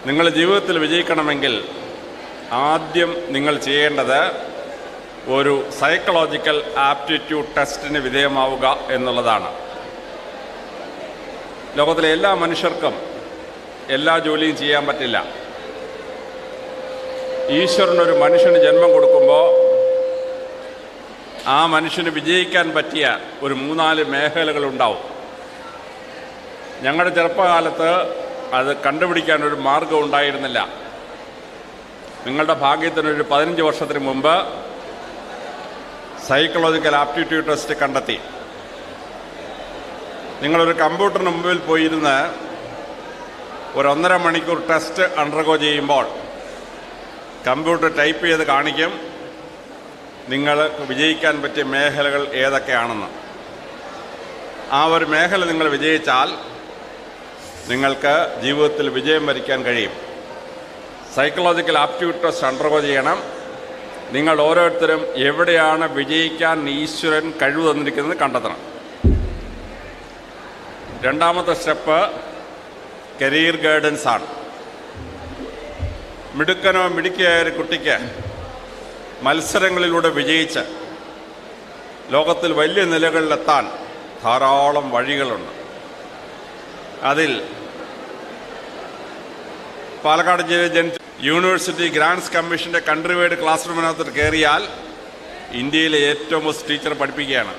നിങ്ങൾ ജീവിതത്തിൽ വിജയിക്കണമെങ്കിൽ ആദ്യം നിങ്ങൾ ചെയ്യേണ്ടത് ഒരു സൈക്കോളജിക്കൽ ആപ്റ്റിറ്റ്യൂഡ് ടെസ്റ്റിന് വിധേയമാവുക എന്നുള്ളതാണ്. ലോകത്തിലെ എല്ലാ മനുഷ്യർക്കും എല്ലാ ജോലിയും ചെയ്യാൻ പറ്റില്ല. ഈശ്വരനൊരു മനുഷ്യന് ജന്മം കൊടുക്കുമ്പോൾ ആ മനുഷ്യന് വിജയിക്കാൻ പറ്റിയ ഒരു 3-4 മേഖലകളുണ്ടാവും. ഞങ്ങളുടെ ചെറുപ്പകാലത്ത് അത് കണ്ടുപിടിക്കാനൊരു മാർഗം ഉണ്ടായിരുന്നില്ല. നിങ്ങളുടെ ഭാഗ്യത്തിനൊരു 15 വർഷത്തിന് മുമ്പ് സൈക്കോളജിക്കൽ ആപ്റ്റിറ്റ്യൂഡ് ടെസ്റ്റ് കണ്ടെത്തി. നിങ്ങളൊരു കമ്പ്യൂട്ടറിന് മുമ്പിൽ പോയിരുന്ന് ഒരു 1.5 മണിക്കൂർ ടെസ്റ്റ് അണ്ടർഗോ ചെയ്യുമ്പോൾ കമ്പ്യൂട്ടർ ടൈപ്പ് ചെയ്ത് കാണിക്കും നിങ്ങൾ വിജയിക്കാൻ പറ്റിയ മേഖലകൾ ഏതൊക്കെയാണെന്ന്. ആ ഒരു മേഖല നിങ്ങൾ വിജയിച്ചാൽ നിങ്ങൾക്ക് ജീവിതത്തിൽ വിജയം വരിക്കാൻ കഴിയും. സൈക്കോളജിക്കൽ ആപ്റ്റിറ്റ്യൂഡ് ടെസ്റ്റ് അണ്ടർഗോ ചെയ്യണം. നിങ്ങൾ ഓരോരുത്തരും എവിടെയാണ് വിജയിക്കാൻ ഈശ്വരൻ കഴിവ് തന്നിരിക്കുന്നത് കണ്ടെത്തണം. രണ്ടാമത്തെ സ്റ്റെപ്പ് കരിയർ ഗൈഡൻസ് ആണ്. മിടുക്കനോ മിടുക്കിയായ ഒരു കുട്ടിക്ക് മത്സരങ്ങളിലൂടെ വിജയിച്ച് ലോകത്തിൽ വലിയ നിലകളിലെത്താൻ ധാരാളം വഴികളുണ്ട്. അതിൽ പാലക്കാട് ജില്ല യൂണിവേഴ്സിറ്റി ഗ്രാൻഡ്സ് കമ്മീഷൻ്റെ കൺട്രി വൈഡ് ക്ലാസ് റൂമിനകത്ത് കയറിയാൽ ഇന്ത്യയിലെ ഏറ്റവും ബെസ്റ്റ് ടീച്ചർ പഠിപ്പിക്കുകയാണ്.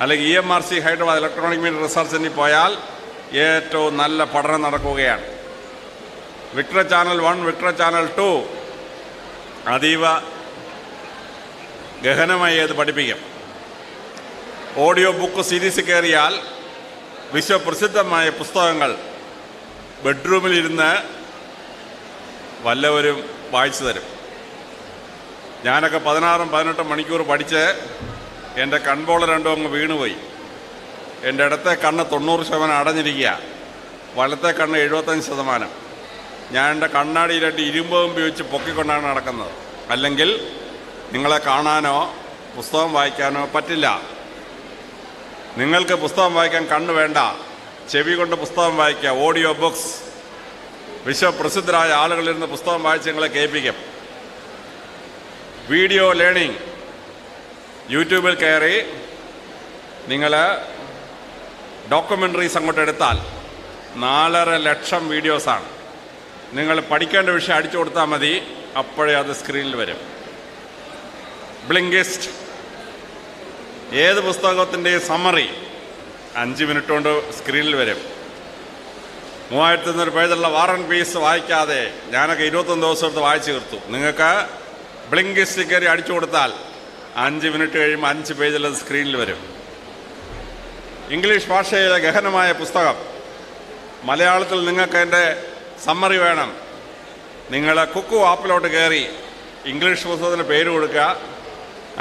അല്ലെങ്കിൽ EMRC Hyderabad electronic media research സെന്ററിൽ പോയാൽ ഏറ്റവും നല്ല പഠനം നടക്കുകയാണ്. വിക്ടർ ചാനൽ 1, വിക്ടർ ചാനൽ 2 അതീവ ഗഹനമായി അത് പഠിപ്പിക്കും. ഓഡിയോ ബുക്ക് സീരീസ് കയറിയാൽ വിശ്വപ്രസിദ്ധമായ പുസ്തകങ്ങൾ ബെഡ്റൂമിലിരുന്ന് വല്ലവരും വായിച്ചു തരും. ഞാനൊക്കെ 16-18 മണിക്കൂർ പഠിച്ച് എൻ്റെ കൺപോള രണ്ടും അങ്ങ് വീണുപോയി. എൻ്റെ ഇടത്തെ കണ്ണ് 90% അടഞ്ഞിരിക്കുക, വലത്തെ കണ്ണ് 75%. ഞാൻ എൻ്റെ കണ്ണാടിയിലായിട്ട് ഇരുമ്പും ഉപയോഗിച്ച് പൊക്കിക്കൊണ്ടാണ് നടക്കുന്നത്. അല്ലെങ്കിൽ നിങ്ങളെ കാണാനോ പുസ്തകം വായിക്കാനോ പറ്റില്ല. നിങ്ങൾക്ക് പുസ്തകം വായിക്കാൻ കണ്ണ് വേണ്ട, ചെവി കൊണ്ട് പുസ്തകം വായിക്കുക. ഓഡിയോ ബുക്സ് വിശ്വപ്രസിദ്ധരായ ആളുകളിരുന്ന് പുസ്തകം വായിച്ച് നിങ്ങളെ കേൾപ്പിക്കും. വീഡിയോ ലേണിംഗ് യൂട്യൂബിൽ കയറി നിങ്ങൾ ഡോക്യുമെൻ്ററീസ് അങ്ങോട്ട് എടുത്താൽ 4.5 ലക്ഷം വീഡിയോസാണ്. നിങ്ങൾ പഠിക്കേണ്ട വിഷയം അടിച്ചു കൊടുത്താൽ മതി, അപ്പോഴേ അത് സ്ക്രീനിൽ വരും. ബ്ലിങ്കിസ്റ്റ് ഏത് പുസ്തകത്തിൻ്റെ സമ്മറി 5 മിനിറ്റ് കൊണ്ട് സ്ക്രീനിൽ വരും. 3000 പേജുള്ള വാർ ആൻഡ് പീസ് വായിക്കാതെ ഞാനൊക്കെ 21 ദിവസം എടുത്ത് വായിച്ചു തീർത്തു. നിങ്ങൾക്ക് ബ്ലിങ്കിസ്റ്റ് കയറി അടിച്ചു കൊടുത്താൽ 5 മിനിറ്റ് കഴിയുമ്പോൾ 5 പേജിൽ അത് സ്ക്രീനിൽ വരും. ഇംഗ്ലീഷ് ഭാഷയിലെ ഗഹനമായ പുസ്തകം മലയാളത്തിൽ നിങ്ങൾക്ക് അതിൻ്റെ സമ്മറി വേണം. നിങ്ങൾ കുക്കു ആപ്പിലോട്ട് കയറി ഇംഗ്ലീഷ് പുസ്തകത്തിന് പേര് കൊടുക്കുക,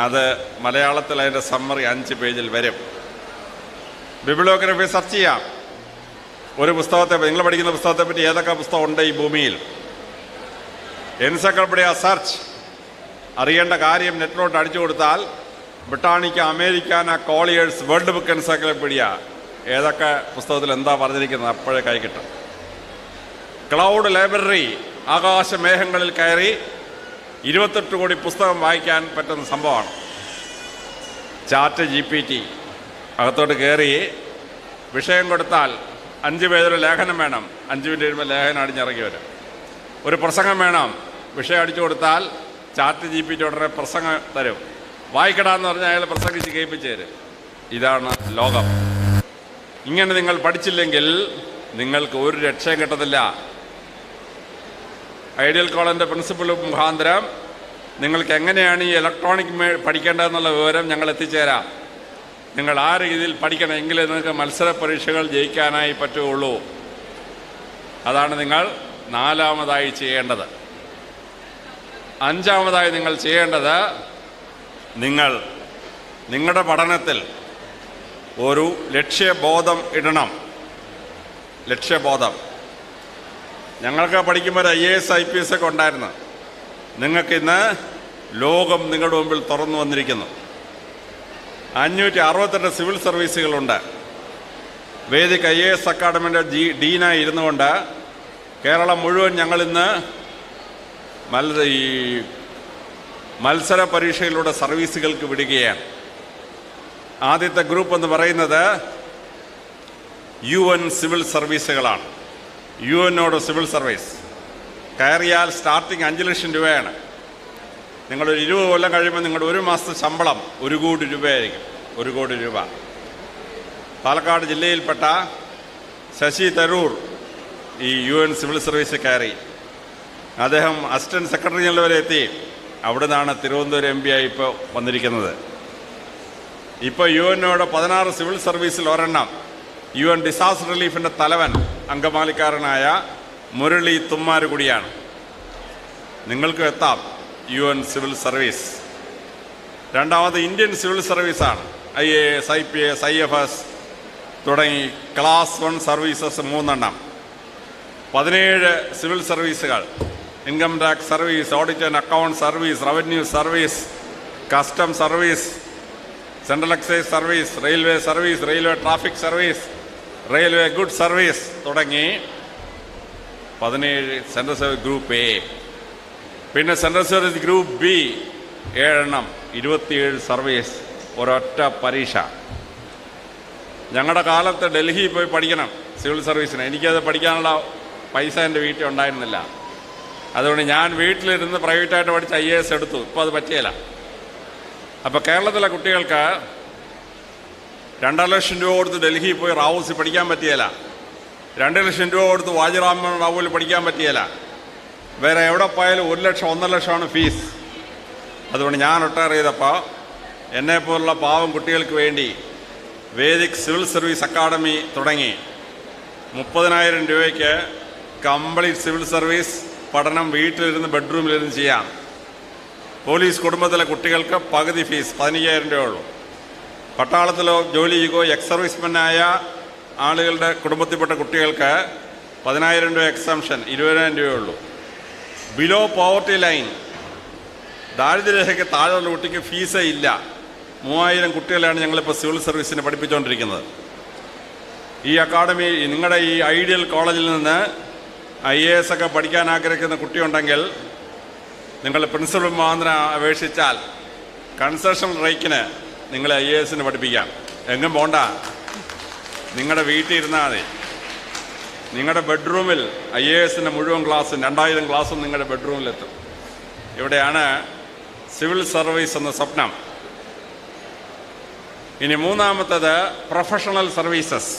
അത് മലയാളത്തിൽ അതിൻ്റെ സമ്മറി 5 പേജിൽ വരും. ബിബ്ലിയോഗ്രഫി സെർച്ച് ചെയ്യാം. ഒരു പുസ്തകത്തെ, നിങ്ങൾ പഠിക്കുന്ന പുസ്തകത്തെ പറ്റി ഏതൊക്കെ പുസ്തകം ഉണ്ട് ഈ ഭൂമിയിൽ. എൻസൈക്ലോപീഡിയ സെർച്ച് അറിയേണ്ട കാര്യം നെറ്റിലോട്ട് അടിച്ചു കൊടുത്താൽ Britannica, Americana, Collier's, World Book encyclopedia ഏതൊക്കെ പുസ്തകത്തിൽ എന്താ പറഞ്ഞിരിക്കുന്നത് അപ്പോഴേ കൈ കിട്ടും. ക്ലൗഡ് ലൈബ്രറി ആകാശമേഘങ്ങളിൽ കയറി 28 കോടി പുസ്തകം വായിക്കാൻ പറ്റുന്ന സംഭവമാണ്. ചാറ്റ് GPT അകത്തോട്ട് കയറി വിഷയം കൊടുത്താൽ 5 പേജൊരു ലേഖനം വേണം, 5 മിനിറ്റ് കഴിയുമ്പോൾ ലേഖനം അടിഞ്ഞിറങ്ങി വരും. ഒരു പ്രസംഗം വേണം, വിഷയം അടിച്ചു കൊടുത്താൽ ചാറ്റ് GPT ഉടനെ പ്രസംഗം തരും. വായിക്കടാന്ന് പറഞ്ഞാൽ അയാൾ പ്രസംഗിച്ച് കേൾപ്പിച്ച് തരും. ഇതാണ് ലോകം. ഇങ്ങനെ നിങ്ങൾ പഠിച്ചില്ലെങ്കിൽ നിങ്ങൾക്ക് ഒരു രക്ഷയും കിട്ടത്തില്ല. ഐഡിയൽ കോളേജിൻ്റെ പ്രിൻസിപ്പൽ മുഖാന്തരം നിങ്ങൾക്ക് എങ്ങനെയാണ് ഈ ഇലക്ട്രോണിക് പഠിക്കേണ്ടതെന്നുള്ള വിവരം ഞങ്ങൾ എത്തിച്ചേരാം. നിങ്ങൾ ആ രീതിയിൽ പഠിക്കണം, എങ്കിലേ നിങ്ങൾക്ക് മത്സര പരീക്ഷകൾ ജയിക്കാനായി പറ്റുകയുള്ളൂ. അതാണ് നിങ്ങൾ 4ാമതായി ചെയ്യേണ്ടത്. 5ാമതായി നിങ്ങൾ ചെയ്യേണ്ടത്, നിങ്ങൾ നിങ്ങളുടെ പഠനത്തിൽ ഒരു ലക്ഷ്യബോധം ഇടണം. ലക്ഷ്യബോധം. ഞങ്ങൾക്ക് പഠിക്കുമ്പോൾ IAS IPS ഒക്കെ ഉണ്ടായിരുന്നു. നിങ്ങൾക്കിന്ന് ലോകം നിങ്ങളുടെ മുമ്പിൽ തുറന്നു വന്നിരിക്കുന്നു. 568 സിവിൽ സർവീസുകളുണ്ട്. വേദിക് IAS അക്കാഡമിയുടെ ഡീനായി ഇരുന്നുകൊണ്ട് കേരളം മുഴുവൻ ഞങ്ങളിന്ന് ഈ മത്സര പരീക്ഷയിലൂടെ സർവീസുകൾക്ക് വിടുകയാണ്. ആദ്യത്തെ ഗ്രൂപ്പ് എന്ന് പറയുന്നത് UN സിവിൽ സർവീസുകളാണ്. UNോട് സിവിൽ സർവീസ് കയറിയാൽ സ്റ്റാർട്ടിങ് 5 ലക്ഷം രൂപയാണ്. നിങ്ങളൊരു 20 കൊല്ലം കഴിയുമ്പോൾ നിങ്ങളുടെ ഒരു മാസത്തെ ശമ്പളം 1 കോടി രൂപയായിരിക്കും. 1 കോടി രൂപ. പാലക്കാട് ജില്ലയിൽപ്പെട്ട ശശി തരൂർ ഈ UN സിവിൽ സർവീസ് കയറി. അദ്ദേഹം അസിസ്റ്റന്റ് സെക്രട്ടറി ജനറൽ വരെ എത്തി. അവിടെ നിന്നാണ് തിരുവനന്തപുരം MP ആയി ഇപ്പോൾ വന്നിരിക്കുന്നത്. ഇപ്പോൾ UNോട് 16 സിവിൽ സർവീസിൽ ഒരെണ്ണം UN ഡിസാസ്റ്റർ റിലീഫിൻ്റെ തലവൻ അങ്കമാലിക്കാരനായ മുരളി തുമ്മാരുകുടിയാണ്. നിങ്ങൾക്കും എത്താം UN സിവിൽ സർവീസ്. രണ്ടാമത് ഇന്ത്യൻ സിവിൽ സർവീസാണ്. IAS, IPS, IFS തുടങ്ങി ക്ലാസ് 1 സർവീസസ് 3 എണ്ണം. 17 സിവിൽ സർവീസുകൾ: income tax service, audit and account service, revenue service, custom service, central excise service, railway service, railway traffic service, railway good service തുടങ്ങി 17 central service group A. പിന്നെ central service group B 7 എണ്ണം, 27 service, ഒരൊറ്റ പരീക്ഷ. ഞങ്ങളുടെ കാലത്ത് ഡൽഹിയിൽ പോയി പഠിക്കണം സിവിൽ സർവീസിന്. എനിക്കത് പഠിക്കാനുള്ള പൈസ എൻ്റെ വീട്ടിൽ ഉണ്ടായിരുന്നില്ല. അതുകൊണ്ട് ഞാൻ വീട്ടിലിരുന്ന് പ്രൈവറ്റായിട്ട് പഠിച്ച് IAS എടുത്തു. ഇപ്പോൾ അത് പറ്റിയില്ല. അപ്പോൾ കേരളത്തിലെ കുട്ടികൾക്ക് 2.5 ലക്ഷം രൂപ കൊടുത്ത് ഡൽഹിയിൽ പോയി റാവുസിൽ പഠിക്കാൻ പറ്റിയില്ല. 2 ലക്ഷം രൂപ കൊടുത്ത് വാജിറാമൻ റാവുവിൽ പഠിക്കാൻ പറ്റിയില്ല. വേറെ എവിടെ പോയാലും 1 ലക്ഷം 1.5 ലക്ഷമാണ് ഫീസ്. അതുകൊണ്ട് ഞാൻ റിട്ടയർ ചെയ്തപ്പോൾ എന്നെപ്പോലുള്ള പാവം കുട്ടികൾക്ക് വേണ്ടി വേദിക് സിവിൽ സർവീസ് അക്കാഡമി തുടങ്ങി. 30,000 രൂപയ്ക്ക് കംപ്ലീറ്റ് സിവിൽ സർവീസ് പഠനം വീട്ടിലിരുന്ന് ബെഡ്റൂമിലിരുന്ന് ചെയ്യാം. പോലീസ് കുടുംബത്തിലെ കുട്ടികൾക്ക് പകുതി ഫീസ് 15,000 രൂപയുള്ളൂ. പട്ടാളത്തിലോ ജോലി ചെയ്യുകയോ എക്സ് സർവീസ്മെന്നായ ആളുകളുടെ കുടുംബത്തിൽപ്പെട്ട കുട്ടികൾക്ക് 10,000 രൂപ എക്സംഷൻ, 20,000 രൂപയുള്ളൂ. ബിലോ പോവർട്ടി ലൈൻ, ദാരിദ്ര്യരേഖയ്ക്ക് താഴെയുള്ള കുട്ടിക്ക് ഫീസേ ഇല്ല. 3,000 കുട്ടികളെയാണ് ഞങ്ങളിപ്പോൾ സിവിൽ സർവീസിന് പഠിപ്പിച്ചുകൊണ്ടിരിക്കുന്നത്. ഈ അക്കാഡമി നിങ്ങളുടെ ഈ ഐഡിയൽ കോളേജിൽ നിന്ന് IAS ഒക്കെ പഠിക്കാൻ ആഗ്രഹിക്കുന്ന കുട്ടിയുണ്ടെങ്കിൽ നിങ്ങൾ പ്രിൻസിപ്പൽ മുഖാന്തരം അപേക്ഷിച്ചാൽ കൺസെഷൻ റേറ്റിന് നിങ്ങളെ IASന് പഠിപ്പിക്കാം. എങ്ങും പോണ്ട, നിങ്ങളുടെ വീട്ടിൽ ഇരുന്നാൽ മതി. നിങ്ങളുടെ ബെഡ്റൂമിൽ IASൻ്റെ മുഴുവൻ ക്ലാസ്സും 2,000 ക്ലാസ്സും നിങ്ങളുടെ ബെഡ്റൂമിലെത്തും. ഇവിടെയാണ് സിവിൽ സർവീസ് എന്ന സ്വപ്നം. ഇനി മൂന്നാമത്തേത് പ്രൊഫഷണൽ സർവീസസ്.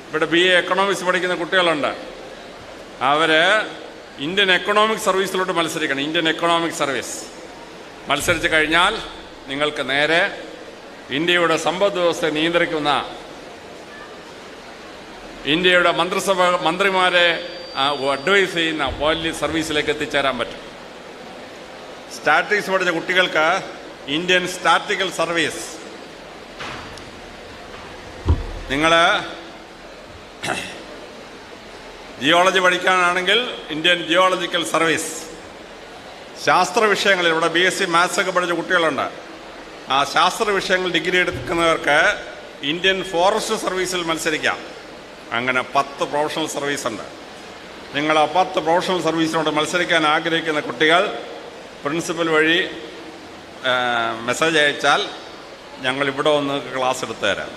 ഇവിടെ BA എക്കണോമിക്സ് പഠിക്കുന്ന കുട്ടികളുണ്ട്. അവർ ഇന്ത്യൻ എക്കണോമിക് സർവീസിലോട്ട് മത്സരിക്കണം. ഇന്ത്യൻ എക്കണോമിക് സർവീസ് മത്സരിച്ച് കഴിഞ്ഞാൽ നിങ്ങൾക്ക് നേരെ ഇന്ത്യയുടെ സമ്പദ് വ്യവസ്ഥയെ നിയന്ത്രിക്കുന്ന, ഇന്ത്യയുടെ മന്ത്രിമാരെ അഡ്വൈസ് ചെയ്യുന്ന വലിയ സർവീസിലേക്ക് എത്തിച്ചേരാൻ പറ്റും. സ്റ്റാറ്റിക്സ് പഠിച്ച കുട്ടികൾക്ക് ഇന്ത്യൻ സ്റ്റാറ്റിക്കൽ സർവീസ്. നിങ്ങൾ ജിയോളജി പഠിക്കാനാണെങ്കിൽ ഇന്ത്യൻ ജിയോളജിക്കൽ സർവീസ്. ശാസ്ത്ര വിഷയങ്ങളിൽ ഇവിടെ BSc മാത്സ് ഒക്കെ പഠിച്ച കുട്ടികളുണ്ട്. ആ ശാസ്ത്ര വിഷയങ്ങൾ ഡിഗ്രി എടുക്കുന്നവർക്ക് ഇന്ത്യൻ ഫോറസ്റ്റ് സർവീസിൽ മത്സരിക്കാം. അങ്ങനെ 10 പ്രൊഫഷണൽ സർവീസ് ഉണ്ട്. നിങ്ങൾ ആ 10 പ്രൊഫഷണൽ സർവീസിനോട് മത്സരിക്കാൻ ആഗ്രഹിക്കുന്ന കുട്ടികൾ പ്രിൻസിപ്പൽ വഴി മെസ്സേജ് അയച്ചാൽ ഞങ്ങൾ ഇവിടെ വന്ന് ക്ലാസ് എടുത്തു തരാം.